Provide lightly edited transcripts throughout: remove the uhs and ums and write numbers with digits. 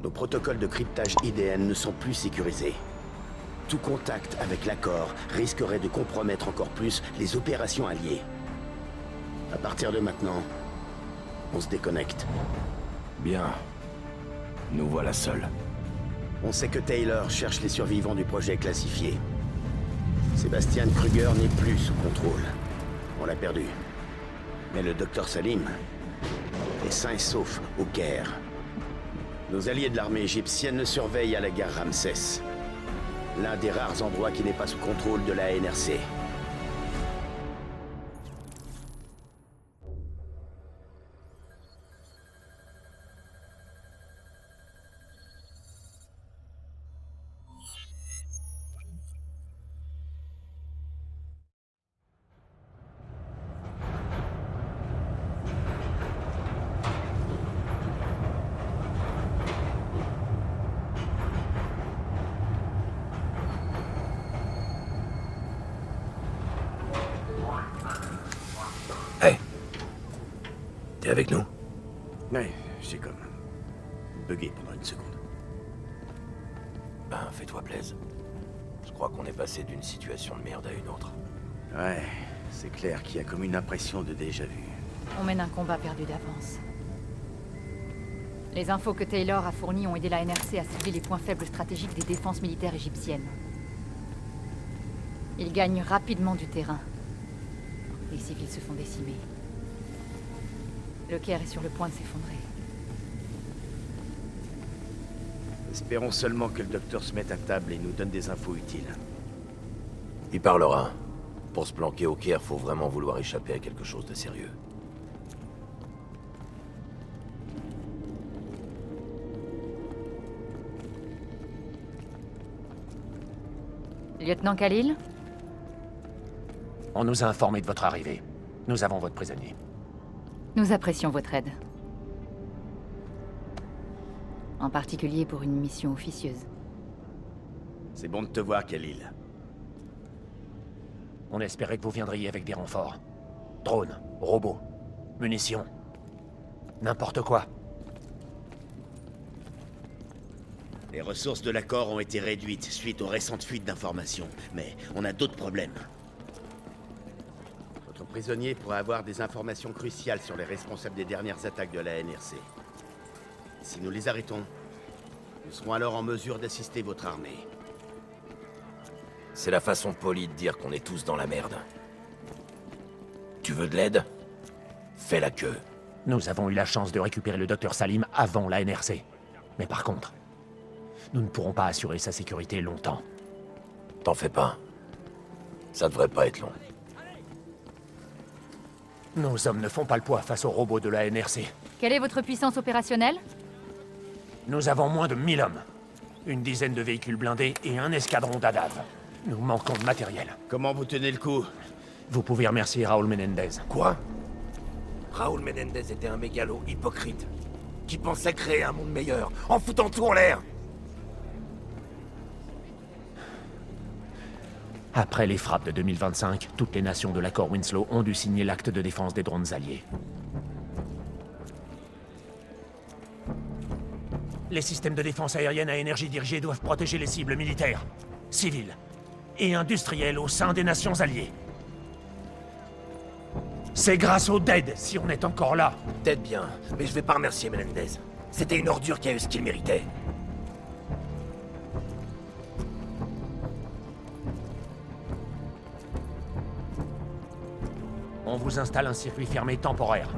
Nos protocoles de cryptage IDN ne sont plus sécurisés. Tout contact avec l'accord risquerait de compromettre encore plus les opérations alliées. À partir de maintenant, on se déconnecte. Bien. Nous voilà seuls. On sait que Taylor cherche les survivants du projet classifié. Sébastien Kruger n'est plus sous contrôle. On l'a perdu. Mais le docteur Salim est sain et sauf au Caire. Nos alliés de l'armée égyptienne le surveillent à la gare Ramsès. L'un des rares endroits qui n'est pas sous contrôle de la NRC. Hey. T'es avec nous? Ouais, j'ai comme bugué pendant une seconde. Ben, fais-toi plaisir. Je crois qu'on est passé d'une situation de merde à une autre. Ouais, c'est clair qu'il y a comme une impression de déjà-vu. On mène un combat perdu d'avance. Les infos que Taylor a fournies ont aidé la NRC à cibler les points faibles stratégiques des défenses militaires égyptiennes. Ils gagnent rapidement du terrain. Les civils se font décimer. Le Caire est sur le point de s'effondrer. Espérons seulement que le docteur se mette à table et nous donne des infos utiles. Il parlera. Pour se planquer au Caire, faut vraiment vouloir échapper à quelque chose de sérieux. Lieutenant Khalil? On nous a informé de votre arrivée. Nous avons votre prisonnier. Nous apprécions votre aide. En particulier pour une mission officieuse. C'est bon de te voir, Khalil. On espérait que vous viendriez avec des renforts. Drones, robots, munitions. N'importe quoi. Les ressources de l'accord ont été réduites suite aux récentes fuites d'informations, mais on a d'autres problèmes. Votre prisonnier pourrait avoir des informations cruciales sur les responsables des dernières attaques de la NRC. Si nous les arrêtons, nous serons alors en mesure d'assister votre armée. C'est la façon polie de dire qu'on est tous dans la merde. Tu veux de l'aide? Fais la queue. Nous avons eu la chance de récupérer le docteur Salim avant la NRC. Mais par contre, nous ne pourrons pas assurer sa sécurité longtemps. T'en fais pas. Ça devrait pas être long. Nos hommes ne font pas le poids face aux robots de la NRC. Quelle est votre puissance opérationnelle? Nous avons moins de 1000 hommes. Une dizaine de véhicules blindés et un escadron d'ADAV. Nous manquons de matériel. Comment vous tenez le coup? Vous pouvez remercier Raoul Menendez. Quoi? Raoul Menendez était un mégalo hypocrite qui pensait créer un monde meilleur en foutant tout en l'air. Après les frappes de 2025, toutes les nations de l'accord Winslow ont dû signer l'acte de défense des drones alliés. Les systèmes de défense aérienne à énergie dirigée doivent protéger les cibles militaires, civiles et industrielles au sein des nations alliées. C'est grâce au DED si on est encore là. Peut-être bien, mais je vais pas remercier Menendez. C'était une ordure qui a eu ce qu'il méritait. On vous installe un circuit fermé temporaire.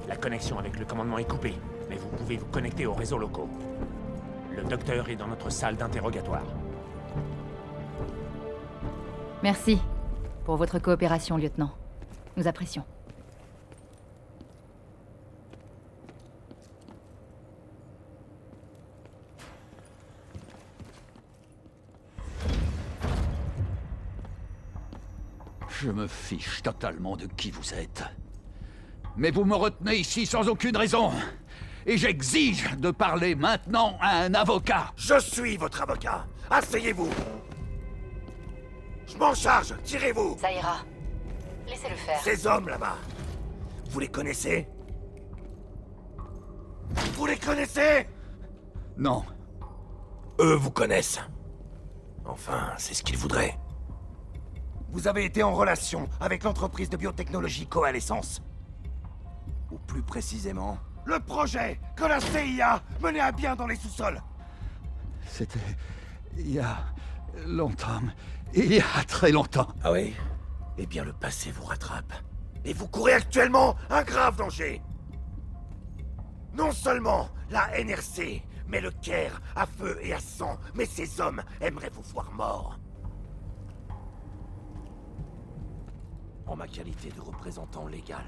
La connexion avec le commandement est coupée, mais vous pouvez vous connecter aux réseaux locaux. Le docteur est dans notre salle d'interrogatoire. Merci pour votre coopération, lieutenant. Nous apprécions. Je me fiche totalement de qui vous êtes. Mais vous me retenez ici sans aucune raison. Et j'exige de parler maintenant à un avocat. Je suis votre avocat. Asseyez-vous. Je m'en charge. Tirez-vous. Ça ira. Laissez-le faire. Ces hommes là-bas, vous les connaissez? Vous les connaissez? Non, Eux vous connaissent. Enfin, c'est ce qu'ils voudraient. Vous avez été en relation avec l'entreprise de biotechnologie Coalescence. Ou plus précisément, le projet que la CIA menait à bien dans les sous-sols. C'était... il y a... longtemps. Il y a très longtemps. Ah oui? Eh bien, le passé vous rattrape. Et vous courez actuellement un grave danger. Non seulement la NRC met le Caire à feu et à sang, mais ces hommes aimeraient vous voir mort. En ma qualité de représentant légal,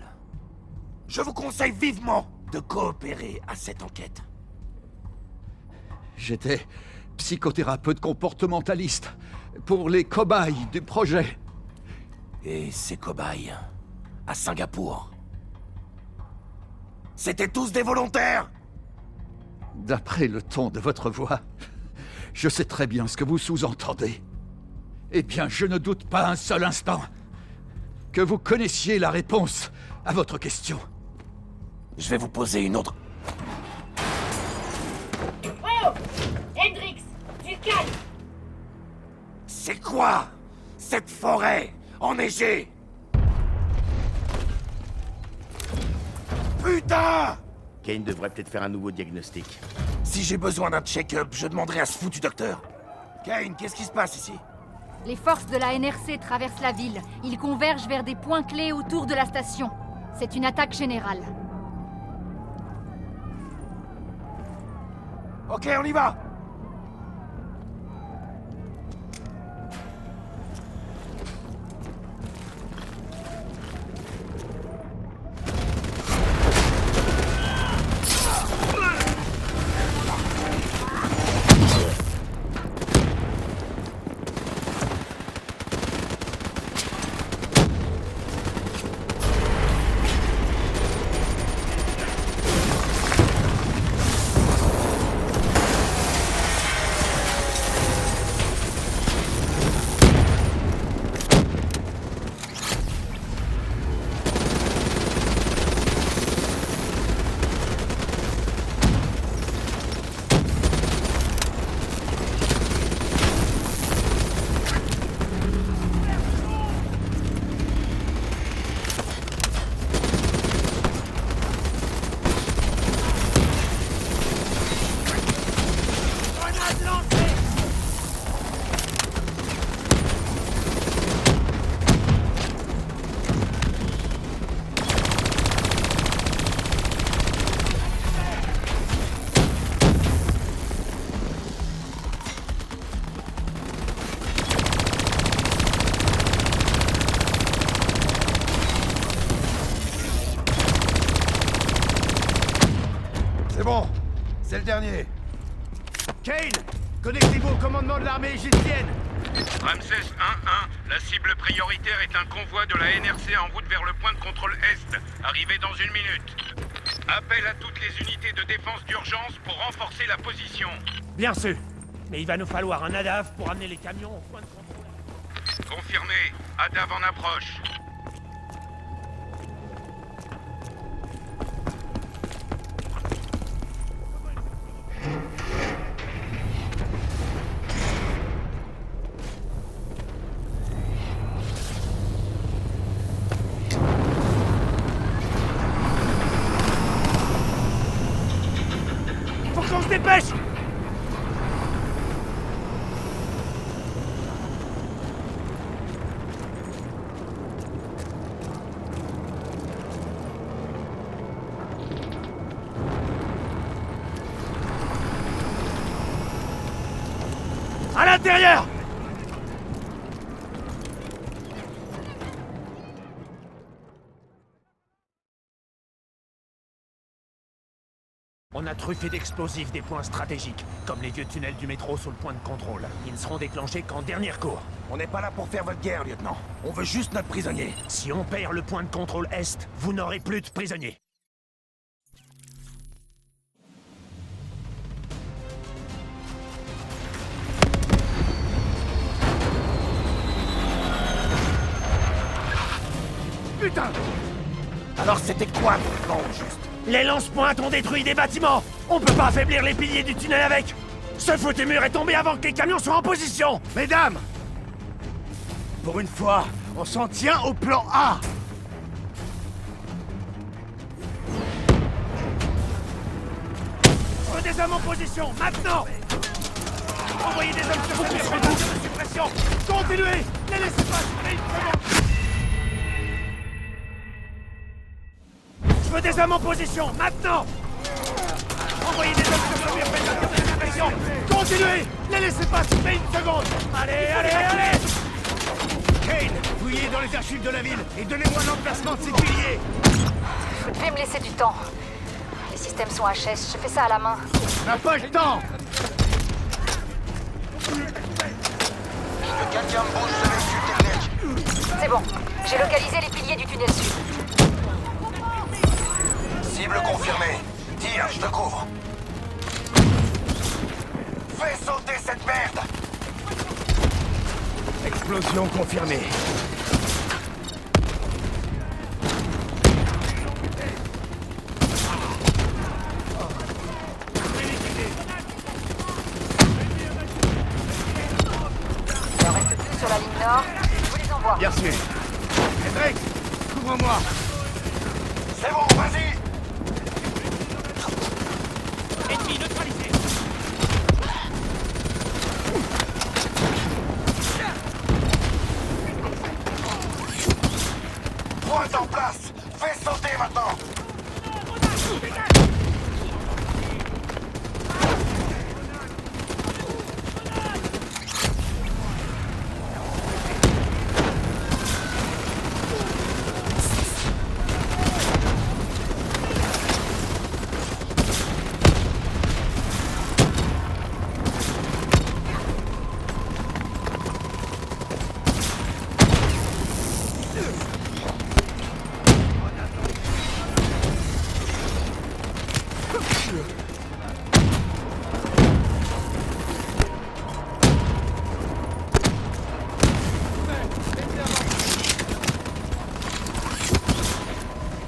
je vous conseille vivement de coopérer à cette enquête. J'étais psychothérapeute comportementaliste pour les cobayes du projet. Et ces cobayes, à Singapour, c'étaient tous des volontaires! D'après le ton de votre voix, je sais très bien ce que vous sous-entendez. Eh bien, je ne doute pas un seul instant que vous connaissiez la réponse à votre question. Je vais vous poser une autre... Oh! Hendrix, du calme! C'est quoi cette forêt enneigée? Putain! Kane devrait peut-être faire un nouveau diagnostic. Si j'ai besoin d'un check-up, je demanderai à ce foutu docteur. Kane, qu'est-ce qui se passe ici? Les forces de la NRC traversent la ville. Ils convergent vers des points clés autour de la station. C'est une attaque générale. Ok, on y va! Bon, c'est le dernier. Kane! Connectez-vous au commandement de l'armée égyptienne! Ramsès 1-1, la cible prioritaire est un convoi de la NRC en route vers le point de contrôle Est, arrivé dans 1 minute. Appel à toutes les unités de défense d'urgence pour renforcer la position. Bien sûr. Mais il va nous falloir un ADAV pour amener les camions au point de contrôle. Confirmé, ADAV en approche. Faut qu'on se dépêche! À l'intérieur! On a truffé d'explosifs des points stratégiques, comme les vieux tunnels du métro sous le point de contrôle. Ils ne seront déclenchés qu'en dernier recours. On n'est pas là pour faire votre guerre, lieutenant. On veut juste notre prisonnier. Si on perd le point de contrôle Est, vous n'aurez plus de prisonniers. Putain! Alors c'était quoi votre plan, au juste? Les lance-pointes ont détruit des bâtiments! On peut pas affaiblir les piliers du tunnel avec! Ce foutu mur est tombé avant que les camions soient en position! Mesdames! Pour une fois, on s'en tient au plan A! Je veux des hommes en position, maintenant! Envoyez des hommes sur ce mur, faites de suppression! Continuez! Ne laissez pas tirer une seconde! Je veux des hommes en position, maintenant! Envoyez des hommes sur ce mur, faites de suppression! Continuez! Ne laissez pas tirer une seconde! Allez, allez, allez! Kane, fouillez dans les archives de la ville et donnez-moi l'emplacement de ces piliers! Vous devez me laisser du temps. Les systèmes sont HS, je fais ça à la main. On n'a pas le temps! Quelqu'un me bouge ce véhicule technique. C'est bon, j'ai localisé les piliers du tunnel sud. Cible confirmée. Tire, je te couvre. Fais sauter cette merde! Explosion confirmée. Il en reste plus sur la ligne nord. Je vous les envoie. Bien sûr. Hendrix, couvre-moi. C'est bon, vas-y! Ennemi neutralisé! Pointe en place! Fais sauter maintenant!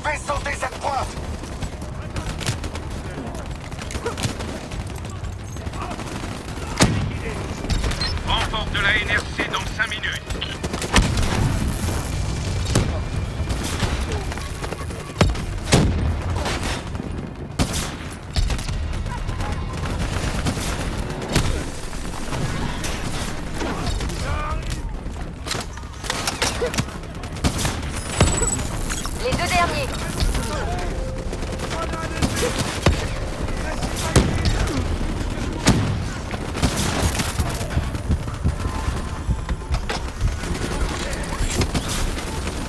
Fais sauter cette pointe! Renfort de la NRC dans 5 minutes. Les deux derniers.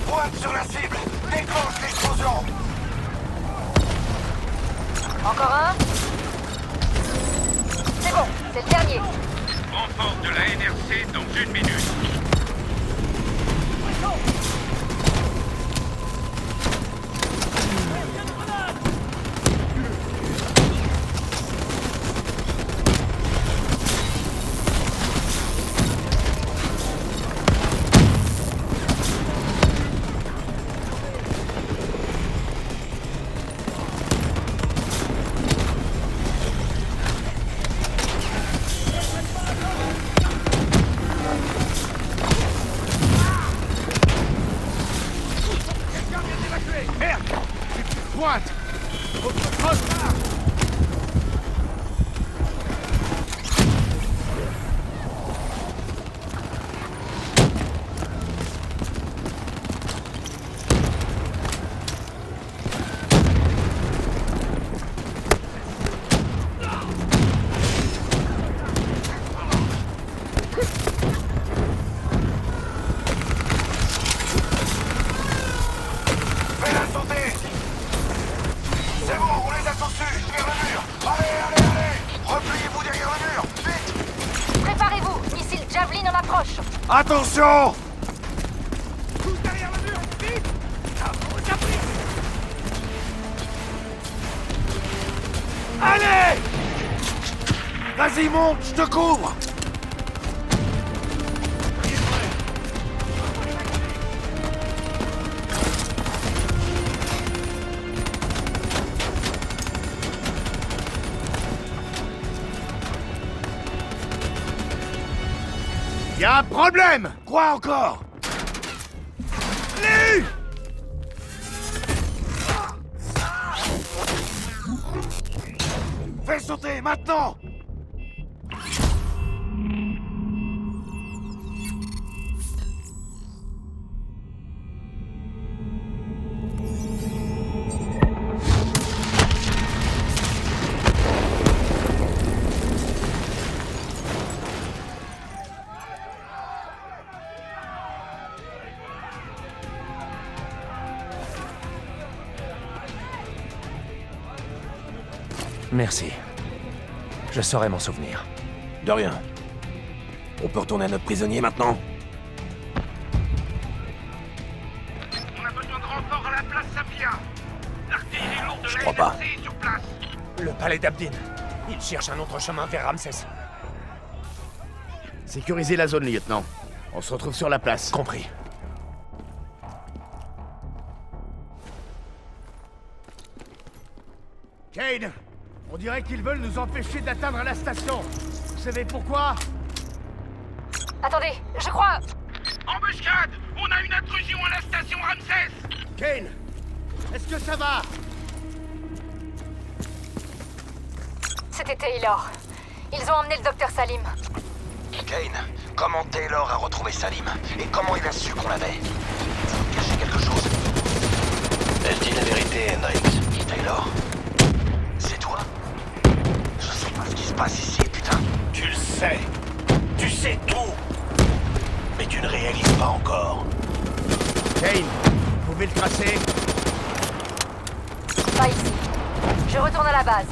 Pointe sur la cible! Déclenche l'explosion! Encore un. C'est bon, c'est le dernier. Renfort de la NRC dans 1 minute. Merde! Pointe! Fais-la sauter! C'est bon, on les a tous eus! Vers le mur! Allez, allez, allez! Repliez-vous derrière le mur! Vite! Préparez-vous, missile Javelin en approche. Attention! Tous derrière le mur! Vite! Allez! Vas-y, monte, je te couvre! Y a un problème! Quoi encore? Lee! Fais sauter, maintenant! Merci. Je saurai m'en souvenir. De rien. On peut retourner à notre prisonnier maintenant? On a besoin de renfort à la place Safia. L'artillerie lourde de Je la crois pas. NRC est sur place. Le palais d'Abdin. Il cherche un autre chemin vers Ramsès. Sécurisez la zone, lieutenant. On se retrouve sur la place. Compris. Kane, on dirait qu'ils veulent nous empêcher d'atteindre la station. Vous savez pourquoi? Attendez, je crois... Embuscade! On a une intrusion à la station Ramsès! Kane, est-ce que ça va? C'était Taylor. Ils ont emmené le docteur Salim. Kane, comment Taylor a retrouvé Salim? Et comment il a su qu'on l'avait? Vous cachez quelque chose? Elle dit la vérité, Hendrix. Taylor? C'est toi? Je sais pas ce qui se passe ici, putain. Tu le sais. Tu sais tout. Mais tu ne réalises pas encore. Kane, vous pouvez le tracer? Pas ici. Je retourne à la base.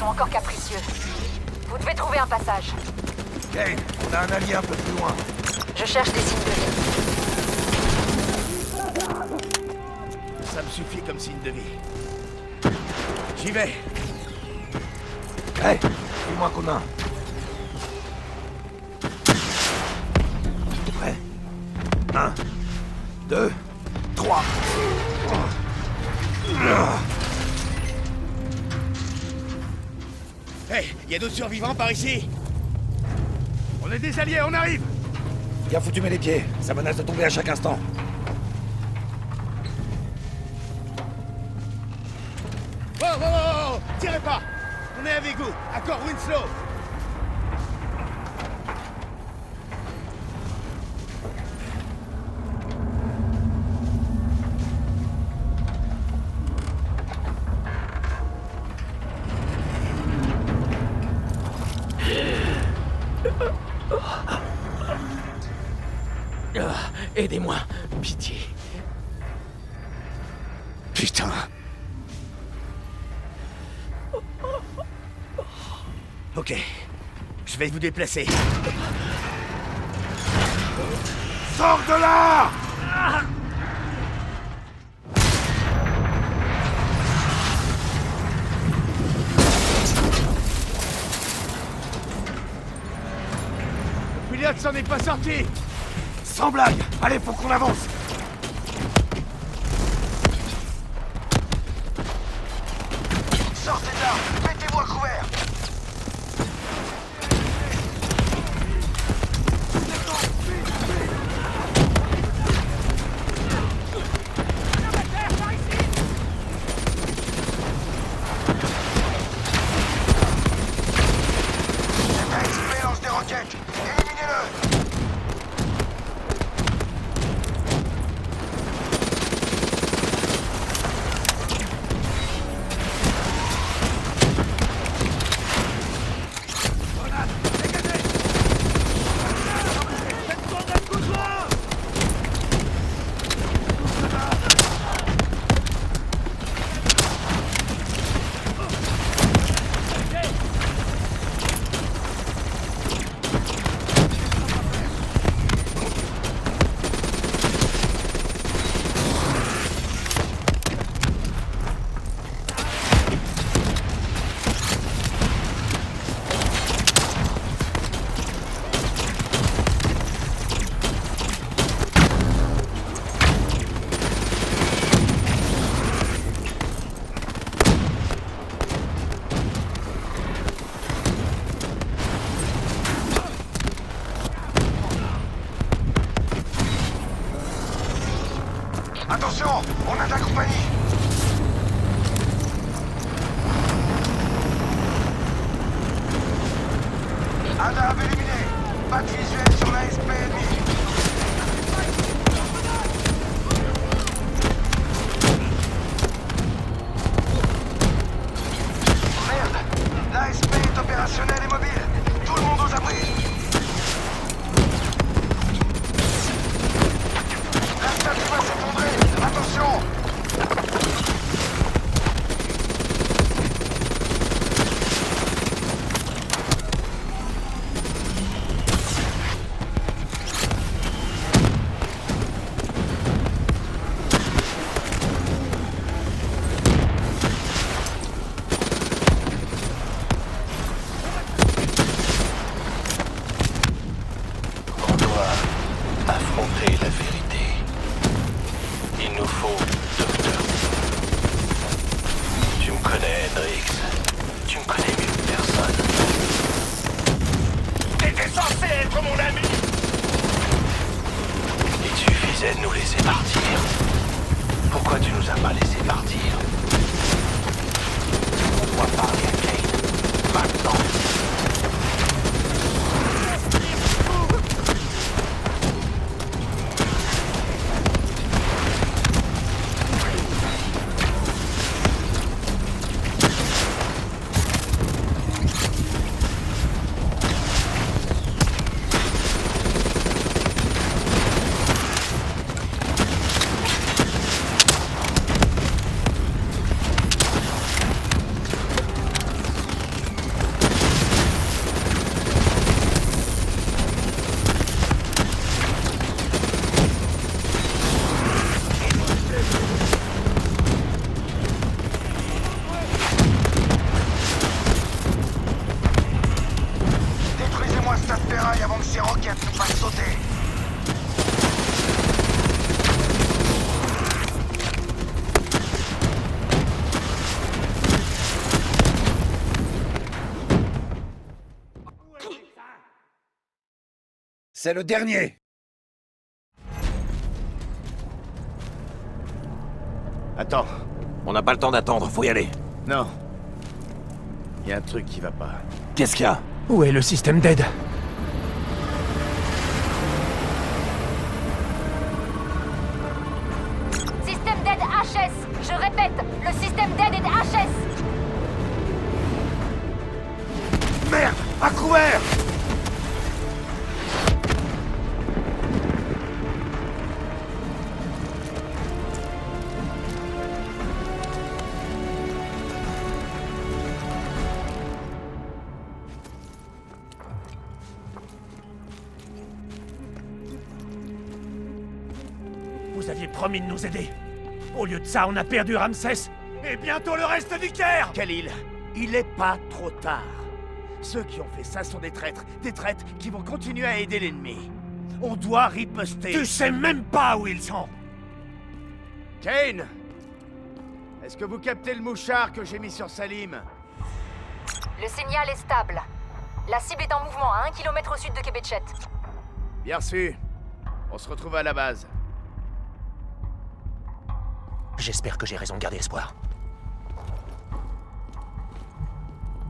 Encore capricieux. Vous devez trouver un passage. Kane, on a un allié un peu plus loin. Je cherche des signes de vie. Ça me suffit comme signe de vie. J'y vais. Hey, fais-moi un coup de main. T'es prêt? 1, 2, 3. Hey, y a d'autres survivants par ici? On est des alliés, on arrive! Bien foutu mes les pieds, ça menace de tomber à chaque instant. Oh, oh, oh, oh, tirez pas! On est avec vous, accord Winslow! Aidez-moi, pitié. Putain. Ok. Je vais vous déplacer. Sors de là! Le pilote s'en est pas sorti. Sans blague! Allez, faut qu'on avance! Sortez de là! Mettez-vous à couvert! ASP lance des roquettes! Éliminez-le! Attention, on a de la compagnie! Adab éliminé! Pas de visuel sur l'ASP ennemi! Merde! L'ASP est opérationnel et mobile! Tout le monde aux abris! La statue va s'effondrer! Attention! On doit affronter la vérité. Il nous faut docteur. Tu me connais, Hendrix. Tu me connais mieux que personne. T'étais censé être mon ami! Il suffisait de nous laisser partir. Pourquoi tu nous as pas laissé partir? On doit parler à Kane. Maintenant. Détruisez-moi cette ferraille avant que ces roquettes nous fassent sauter. C'est le dernier! Attends. On n'a pas le temps d'attendre, faut y aller. Non. Il y a un truc qui va pas. Qu'est-ce qu'il y a? Où est le système d'aide? Système d'aide HS. Je répète, le système d'aide est HS. Merde! À couvert! Vous aviez promis de nous aider. Au lieu de ça, on a perdu Ramsès et bientôt le reste du Caire. Khalil, il est pas trop tard. Ceux qui ont fait ça sont des traîtres qui vont continuer à aider l'ennemi. On doit riposter. Tu sais même pas où ils sont. Kane! Est-ce que vous captez le mouchard que j'ai mis sur Salim? Le signal est stable. La cible est en mouvement à 1 km au sud de Kebetchet. Bien reçu. On se retrouve à la base. J'espère que j'ai raison de garder espoir.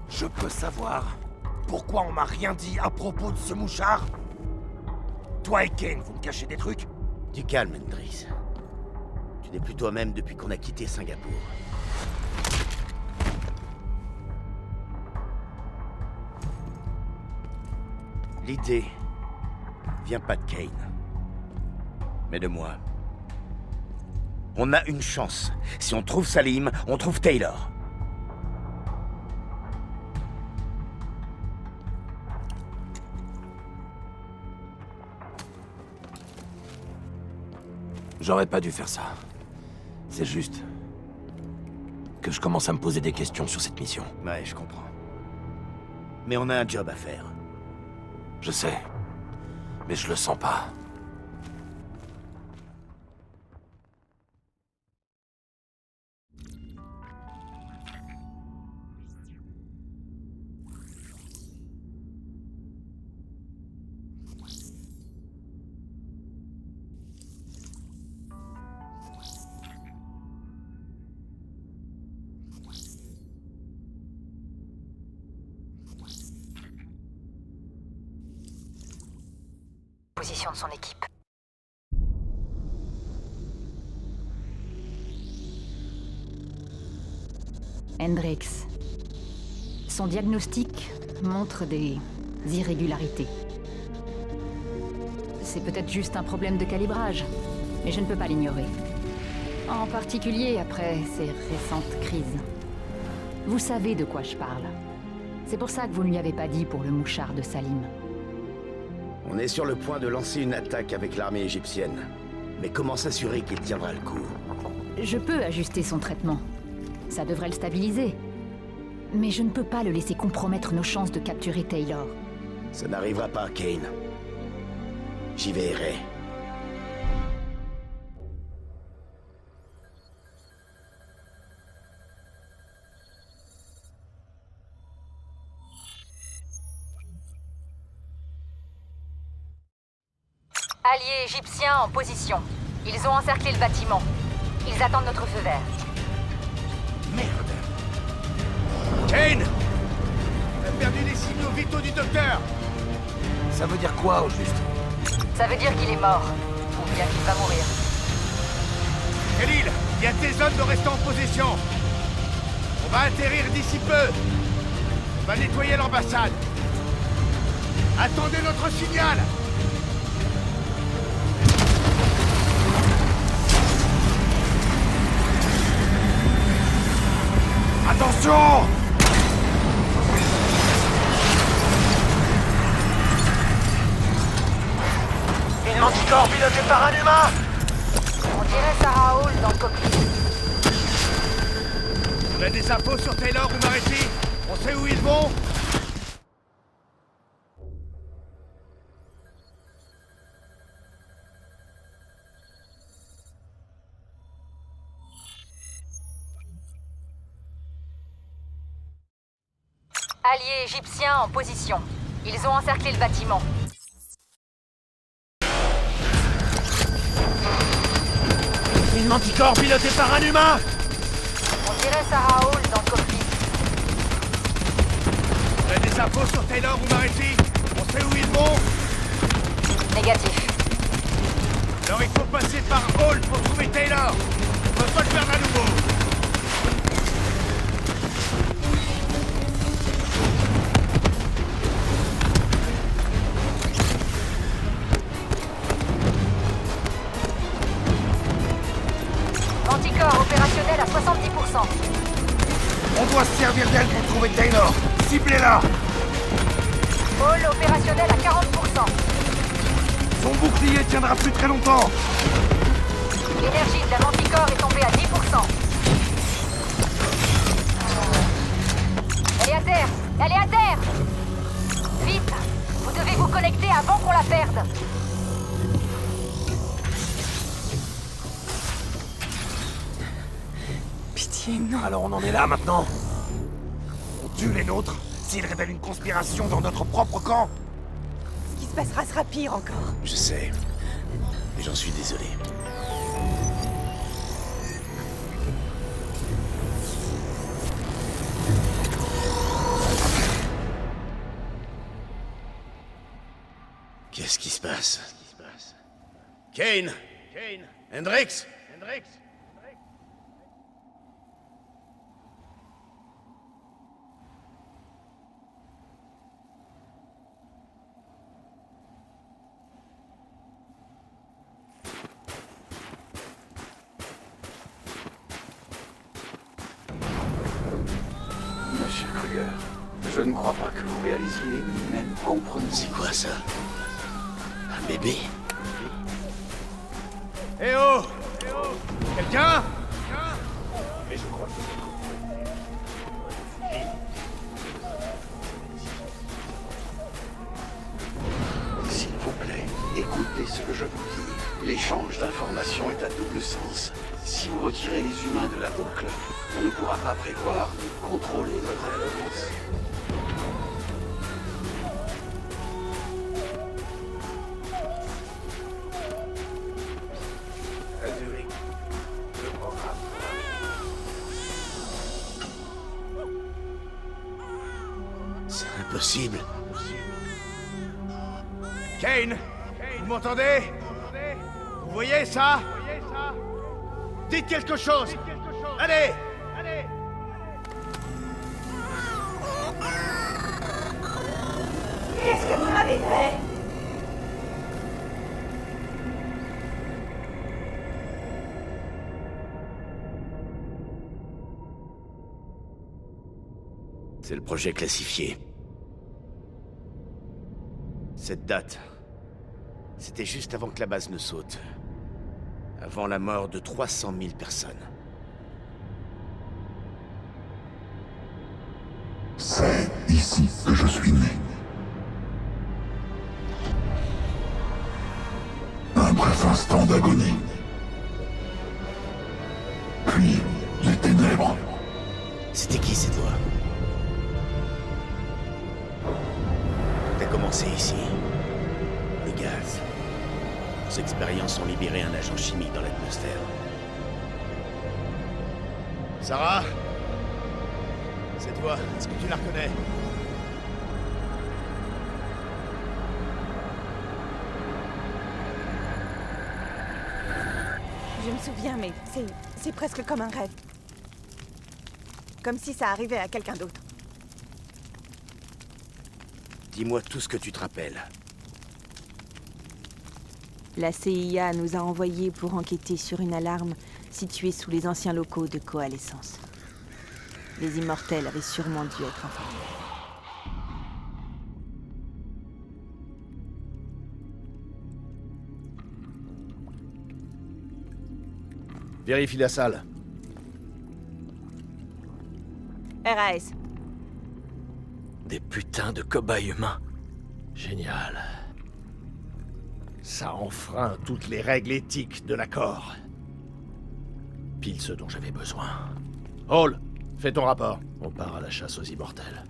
Je peux savoir pourquoi on m'a rien dit à propos de ce mouchard? Toi et Kane, vous me cachez des trucs? Du calme, Hendrix. Tu n'es plus toi-même depuis qu'on a quitté Singapour. L'idée vient pas de Kane, mais de moi. On a une chance. Si on trouve Salim, on trouve Taylor. J'aurais pas dû faire ça. C'est juste que je commence à me poser des questions sur cette mission. Ouais, je comprends. Mais on a un job à faire. Je sais, mais je le sens pas. Position de son équipe. Hendrix. Son diagnostic montre des irrégularités. C'est peut-être juste un problème de calibrage, mais je ne peux pas l'ignorer. En particulier après ces récentes crises. Vous savez de quoi je parle. C'est pour ça que vous ne lui avez pas dit pour le mouchard de Salim. On est sur le point de lancer une attaque avec l'armée égyptienne. Mais comment s'assurer qu'il tiendra le coup? Je peux ajuster son traitement. Ça devrait le stabiliser. Mais je ne peux pas le laisser compromettre nos chances de capturer Taylor. Ça n'arrivera pas, Kane. J'y veillerai. Alliés égyptiens en position. Ils ont encerclé le bâtiment. Ils attendent notre feu vert. Merde! Kane! On a perdu les signaux vitaux du docteur! Ça veut dire quoi, au juste? Ça veut dire qu'il est mort. Ou bien qu'il va mourir. Khalil, il y a des zones de rester en position. On va atterrir d'ici peu. On va nettoyer l'ambassade. Attendez notre signal! Attention! Une manticore pilotée par un humain! On dirait Sarah Hall dans le cockpit. On a des infos sur Taylor ou Maretti? On sait où ils vont? Alliés égyptiens en position. Ils ont encerclé le bâtiment. Une manticore pilotée par un humain! On dirait Sarah Hall dans le cockpit. On a des infos sur Taylor ou Maretti? On sait où ils vont? Négatif. Alors il faut passer par Hall pour trouver Taylor. On va pas le perdre à nouveau. Manticore opérationnel à 70%. On doit se servir d'elle pour trouver Taylor. Ciblez-la. Hall opérationnel à 40%. Son bouclier tiendra plus très longtemps. L'énergie de la manticore est tombée à 10%. Elle est à terre! Elle est à terre! Vite! Vous devez vous connecter avant qu'on la perde! Pitié, non. Alors on en est là maintenant? On tue les nôtres s'ils révèlent une conspiration dans notre propre camp? Ce qui se passera sera pire encore. Je sais. Et j'en suis désolé. Qu'est-ce qui se passe? Kane! Hendrix! Monsieur Kruger, je ne crois pas que vous réalisiez même comprendre. C'est quoi ça? Un bébé? Eh oh! Quelqu'un? Mais je crois que s'il vous plaît, écoutez ce que je vous dis. L'échange d'informations est à double sens. Si vous retirez les humains de la boucle, on ne pourra pas prévoir ni contrôler votre avance. Zurich, le programme. C'est impossible. Kane! Vous m'entendez? Vous voyez ça? Dites quelque chose! Allez! Qu'est-ce que vous m'avez fait? C'est le projet classifié. Cette date, c'était juste avant que la base ne saute. Avant la mort de 300 000 personnes. C'est ici que je suis né. Un bref instant d'agonie. Puis, les ténèbres. C'était qui ces doigts? T'as commencé ici. Le gaz. Nos expériences ont libéré un agent chimique dans l'atmosphère. Sarah? Cette voix, est-ce que tu la reconnais? Je me souviens, mais c'est presque comme un rêve. Comme si ça arrivait à quelqu'un d'autre. Dis-moi tout ce que tu te rappelles. La CIA nous a envoyés pour enquêter sur une alarme située sous les anciens locaux de Coalescence. Les immortels avaient sûrement dû être informés. Vérifie la salle. RAS. Des putains de cobayes humains. Génial. Ça enfreint toutes les règles éthiques de l'accord. Pile ce dont j'avais besoin. Hall, fais ton rapport. On part à la chasse aux immortels.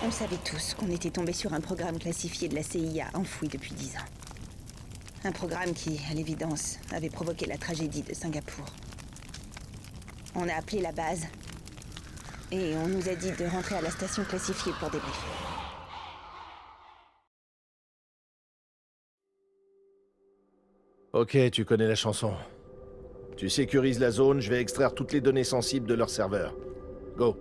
On savait tous qu'on était tombé sur un programme classifié de la CIA enfoui depuis 10 ans. Un programme qui, à l'évidence, avait provoqué la tragédie de Singapour. On a appelé la base et on nous a dit de rentrer à la station classifiée pour débriefer. Ok, tu connais la chanson. Tu sécurises la zone, je vais extraire toutes les données sensibles de leur serveur. Go.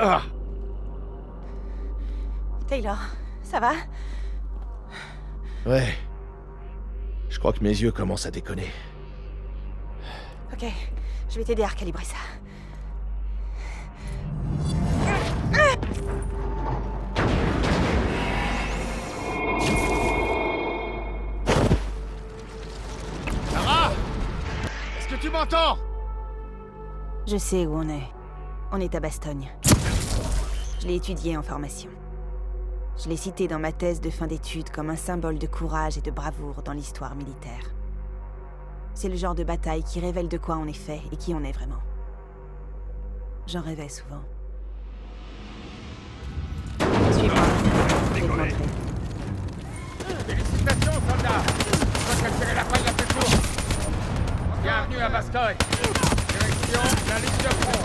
Ah. Taylor, ça va? Ouais. Je crois que mes yeux commencent à déconner. Ok, je vais t'aider à recalibrer ça. Sarah! Est-ce que tu m'entends? Je sais où on est. On est à Bastogne. Je l'ai étudié en formation. Je l'ai cité dans ma thèse de fin d'études comme un symbole de courage et de bravoure dans l'histoire militaire. C'est le genre de bataille qui révèle de quoi on est fait et qui on est vraiment. J'en rêvais souvent. Suis-moi, je vais te montrer. Félicitations, soldats! Je crois qu'elle la faille la plus courte. Bienvenue à Bastogne. Direction, la ligne de front.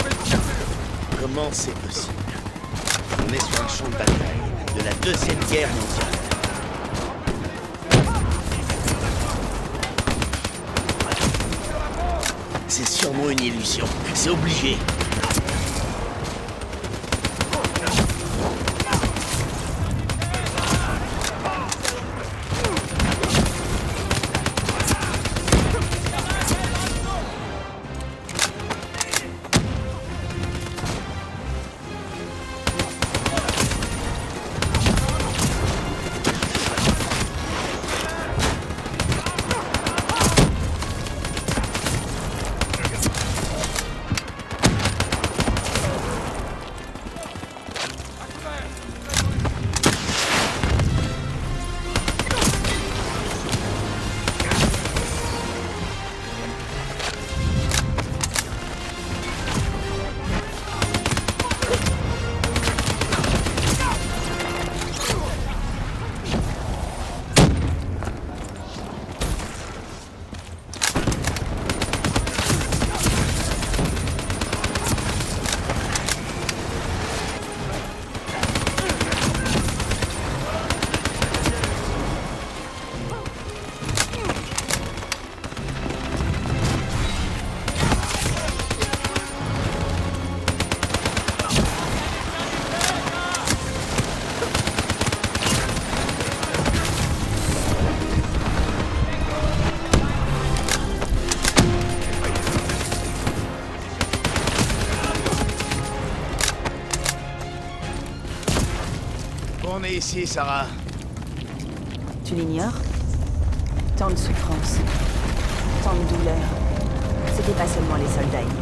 Comment c'est possible? On est sur un champ de bataille de la Deuxième Guerre mondiale. C'est sûrement une illusion. C'est obligé. On est ici, Sarah. Tu l'ignores? Tant de souffrance, tant de douleur. C'était pas seulement les soldats ennemis.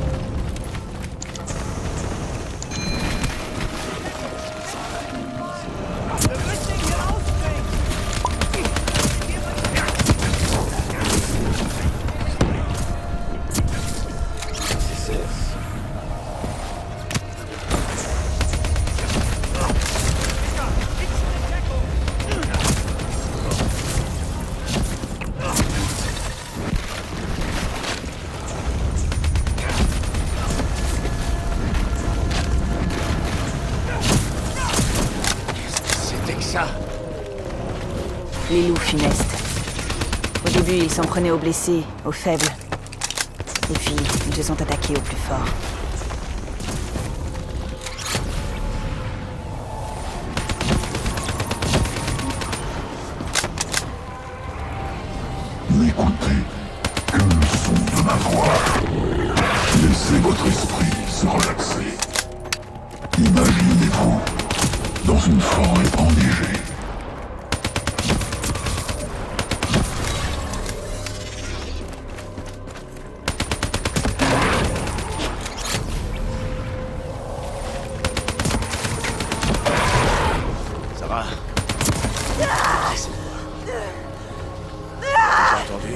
Les loups funestes. Au début, ils s'en prenaient aux blessés, aux faibles. Et puis, ils se sont attaqués aux plus forts. N'écoutez que le son de ma voix. Laissez votre esprit se relaxer. Imaginez-vous dans une forêt enneigée. Sarah. Laissez-moi. J'ai entendu.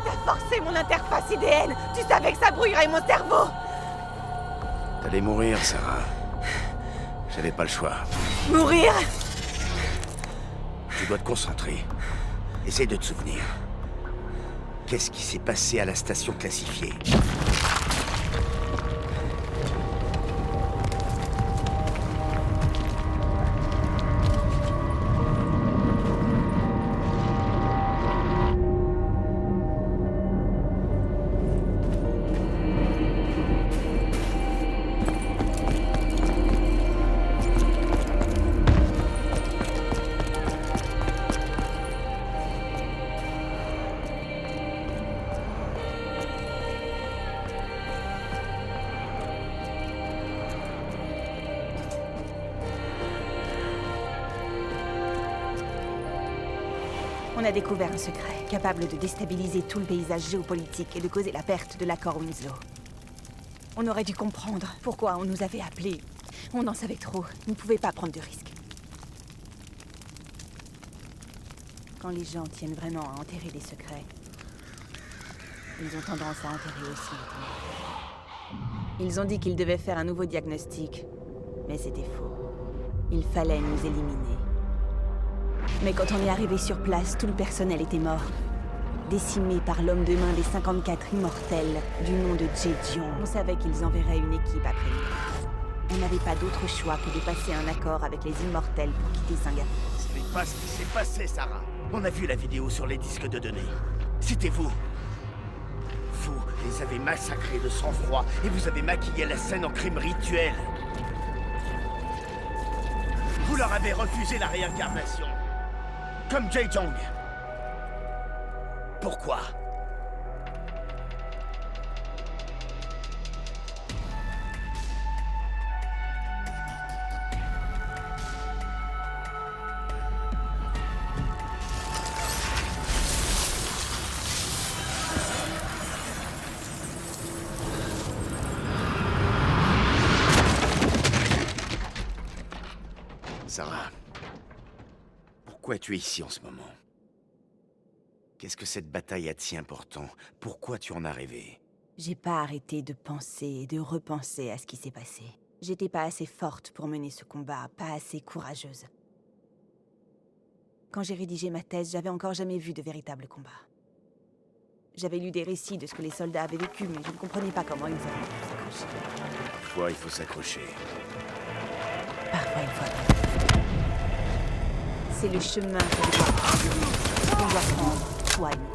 T'as forcé mon interface IDN. Tu savais que ça brouillerait mon cerveau. T'allais mourir, Sarah. J'avais pas le choix. Mourir? Tu dois te concentrer. Essaye de te souvenir. Qu'est-ce qui s'est passé à la station classifiée? On a découvert un secret, capable de déstabiliser tout le paysage géopolitique et de causer la perte de l'accord Winslow. On aurait dû comprendre pourquoi on nous avait appelés. On en savait trop, on ne pouvait pas prendre de risques. Quand les gens tiennent vraiment à enterrer des secrets, ils ont tendance à enterrer aussi lentement. Ils ont dit qu'ils devaient faire un nouveau diagnostic, mais c'était faux. Il fallait nous éliminer. Mais quand on est arrivé sur place, tout le personnel était mort. Décimé par l'homme de main des 54 immortels du nom de Jedion. On savait qu'ils enverraient une équipe après nous. On n'avait pas d'autre choix que de passer un accord avec les immortels pour quitter Singapour. Vous savez pas ce qui s'est passé, Sarah. On a vu la vidéo sur les disques de données. C'était vous. Vous les avez massacrés de sang-froid et vous avez maquillé la scène en crime rituel. Vous leur avez refusé la réincarnation. Comme Jediong. Pourquoi? Sarah, pourquoi tu es ici en ce moment? Qu'est-ce que cette bataille a de si important? Pourquoi tu en as rêvé? J'ai pas arrêté de penser et de repenser à ce qui s'est passé. J'étais pas assez forte pour mener ce combat, pas assez courageuse. Quand j'ai rédigé ma thèse, j'avais encore jamais vu de véritable combat. J'avais lu des récits de ce que les soldats avaient vécu, mais je ne comprenais pas comment ils avaient pu s'accrocher. Parfois, il faut s'accrocher. Parfois, il faut attendre. C'est le chemin qu'on doit prendre, toi et moi.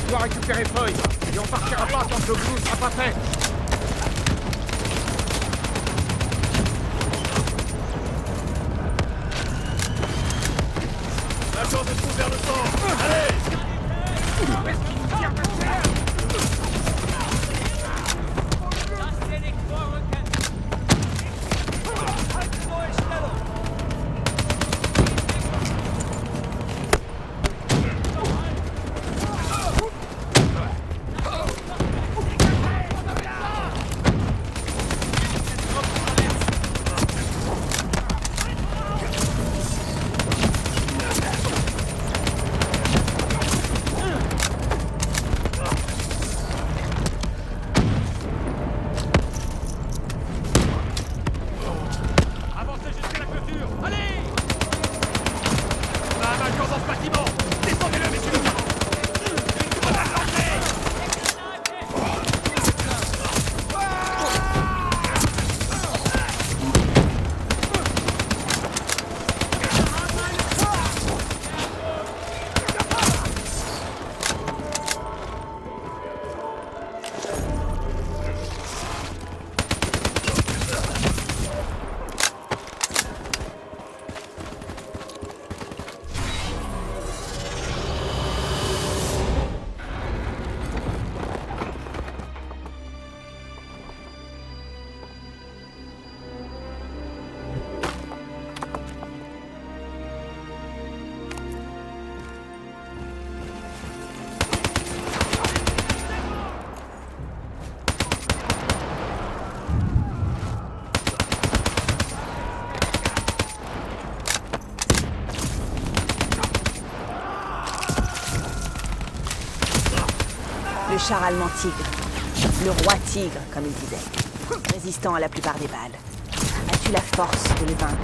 On doit récupérer Foy, et on partira pas tant que le boulot sera pas fait. La chance de trouver vers le sang. Allez! Est-ce qu'il nous tire de terre? Le char allemand Tigre. Le roi Tigre, comme il disait. Résistant à la plupart des balles. As-tu la force de le vaincre?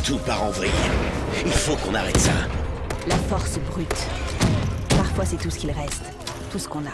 Tout part en vrille. Il faut qu'on arrête ça. La force brute. Parfois, c'est tout ce qu'il reste. Tout ce qu'on a.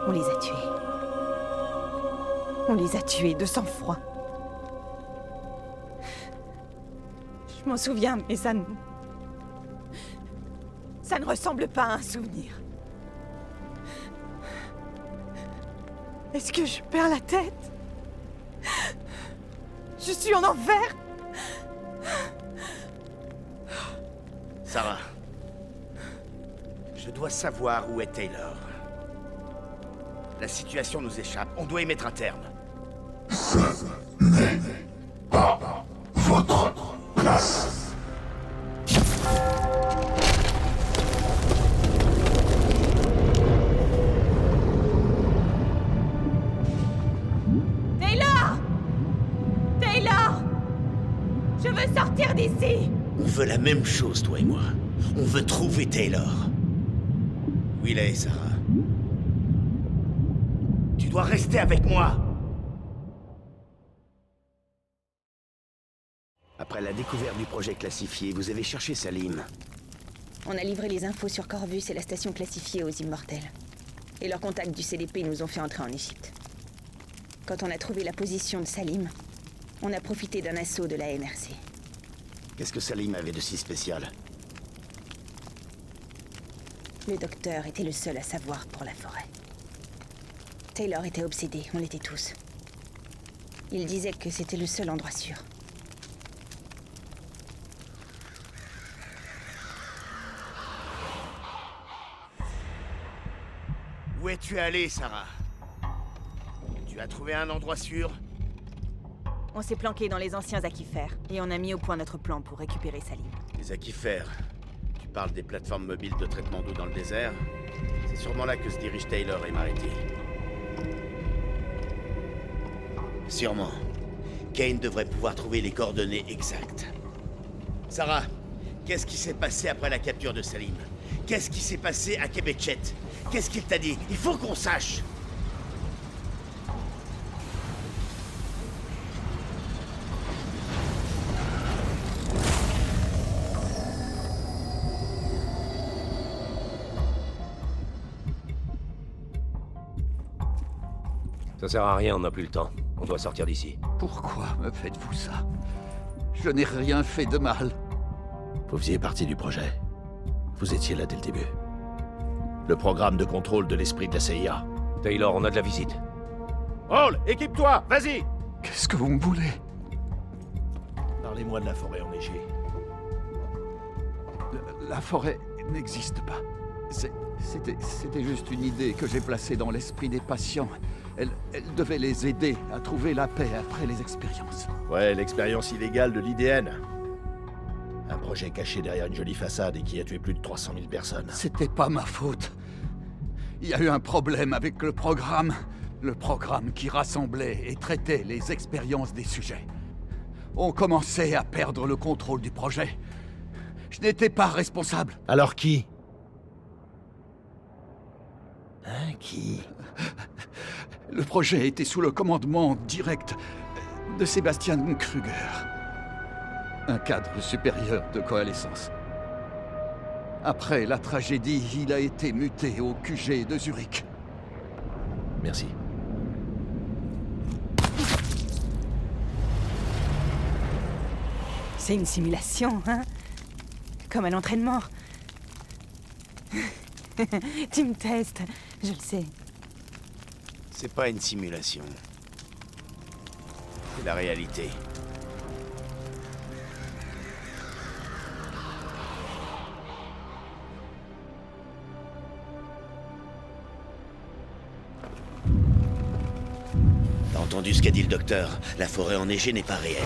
On les a tués. On les a tués de sang-froid. Je m'en souviens, mais ça ne ressemble pas à un souvenir. Est-ce que je perds la tête? Je suis en enfer. Sarah, je dois savoir où est Taylor. La situation nous échappe. On doit y mettre un terme. Ce n'est pas votre place. Taylor! Taylor! Je veux sortir d'ici! On veut la même chose, toi et moi. On veut trouver Taylor. Où il est, Sarah? Tu dois rester avec moi. Après la découverte du projet classifié, vous avez cherché Salim. On a livré les infos sur Corvus et la station classifiée aux Immortels. Et leurs contacts du CDP nous ont fait entrer en Égypte. Quand on a trouvé la position de Salim, on a profité d'un assaut de la NRC. Qu'est-ce que Salim avait de si spécial? Le docteur était le seul à savoir pour la forêt. Taylor était obsédé, on l'était tous. Il disait que c'était le seul endroit sûr. Où es-tu allé, Sarah? Tu as trouvé un endroit sûr? On s'est planqué dans les anciens aquifères, et on a mis au point notre plan pour récupérer Salim. Les aquifères. Tu parles des plateformes mobiles de traitement d'eau dans le désert? C'est sûrement là que se dirige Taylor et Marity. Sûrement. Kane devrait pouvoir trouver les coordonnées exactes. Sarah, qu'est-ce qui s'est passé après la capture de Salim? Qu'est-ce qui s'est passé à Québechet? Qu'est-ce qu'il t'a dit? Il faut qu'on sache! Ça sert à rien, on n'a plus le temps. On doit sortir d'ici. Pourquoi me faites-vous ça? Je n'ai rien fait de mal. Vous faisiez partie du projet. Vous étiez là dès le début. Le programme de contrôle de l'esprit de la CIA. Taylor, on a de la visite. Hall, équipe-toi, vas-y! Qu'est-ce que vous me voulez? Parlez-moi de la forêt enneigée. La forêt n'existe pas. C'était juste une idée que j'ai placée dans l'esprit des patients. Elle devait les aider à trouver la paix après les expériences. Ouais, l'expérience illégale de l'IDN. Un projet caché derrière une jolie façade et qui a tué plus de 300 000 personnes. C'était pas ma faute. Il y a eu un problème avec le programme. Le programme qui rassemblait et traitait les expériences des sujets. On commençait à perdre le contrôle du projet. Je n'étais pas responsable. Alors qui? Hein, qui? Le projet était sous le commandement direct de Sebastian Kruger. Un cadre supérieur de coalescence. Après la tragédie, il a été muté au QG de Zurich. Merci. C'est une simulation, hein? Comme à l'entraînement. Tu me testes, je le sais. C'est pas une simulation. C'est la réalité. T'as entendu ce qu'a dit le docteur? La forêt enneigée n'est pas réelle.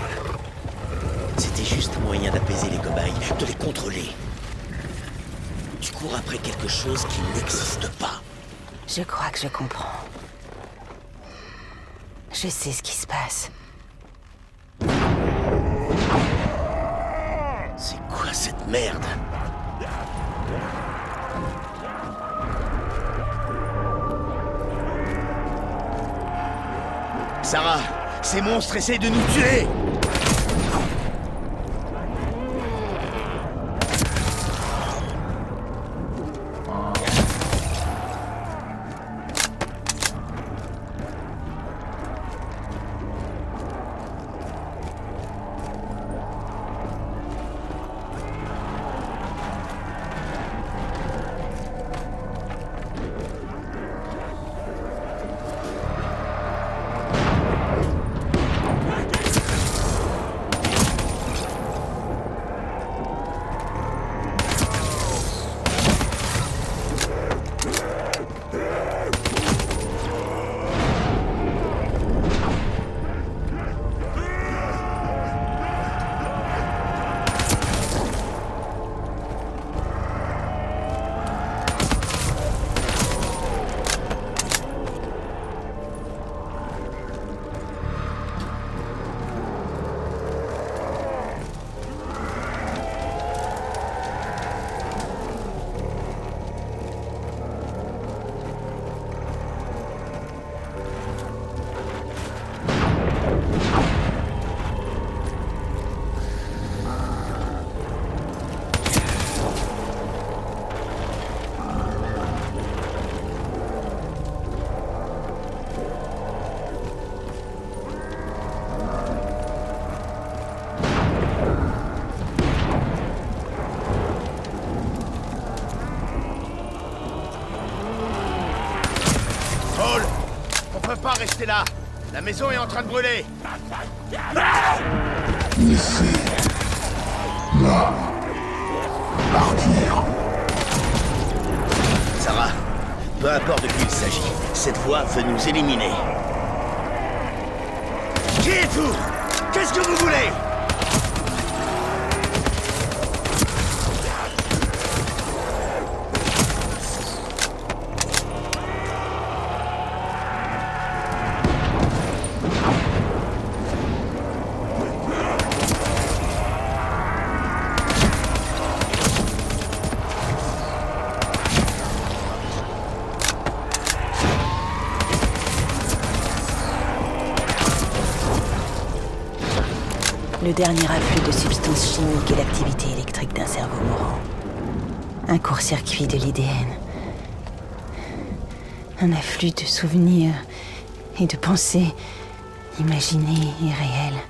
C'était juste un moyen d'apaiser les cobayes, de les contrôler. Tu cours après quelque chose qui n'existe pas. Je crois que je comprends. Je sais ce qui se passe. C'est quoi cette merde? Sarah, ces monstres essaient de nous tuer! Pas rester là. La maison est en train de brûler. Laissez là partir. Sarah, peu importe de qui il s'agit, cette voie veut nous éliminer. Qui êtes-vous? Qu'est-ce que vous voulez? Le dernier afflux de substances chimiques et l'activité électrique d'un cerveau mourant. Un court-circuit de l'IDN. Un afflux de souvenirs et de pensées imaginées et réelles.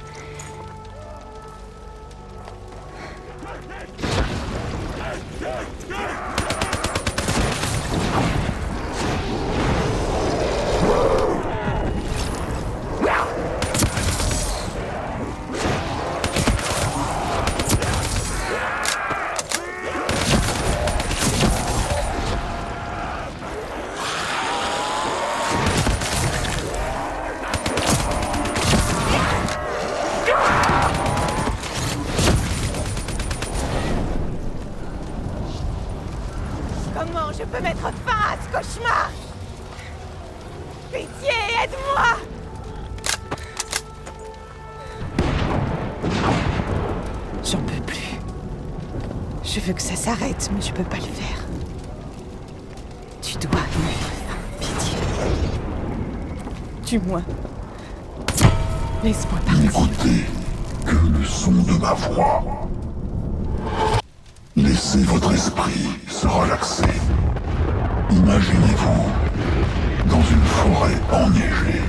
Comment je peux mettre fin à ce cauchemar? Pitié, aide-moi! J'en peux plus. Je veux que ça s'arrête, mais je peux pas le faire. Tu dois me faire pitié. Tue-moi. Laisse-moi partir. N'écoutez que le son de ma voix. Laissez votre esprit se relaxer. Imaginez-vous dans une forêt enneigée.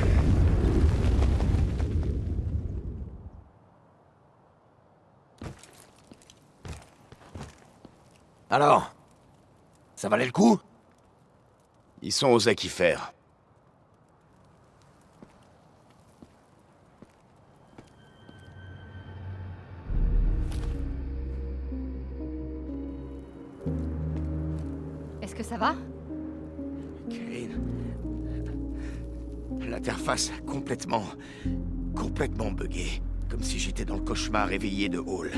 Alors, ça valait le coup? Ils sont aux aquifères. Est-ce que ça va? Kane... L'interface complètement buggée. Comme si j'étais dans le cauchemar éveillé de Hall.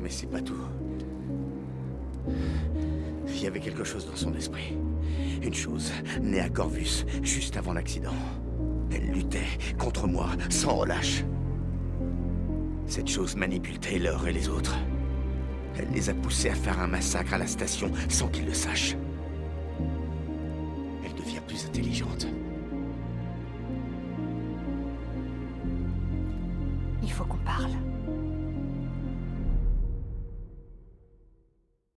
Mais c'est pas tout. Il y avait quelque chose dans son esprit. Une chose née à Corvus, juste avant l'accident. Elle luttait contre moi, sans relâche. Cette chose manipule Taylor et les autres. Elle les a poussés à faire un massacre à la station sans qu'ils le sachent. Elle devient plus intelligente.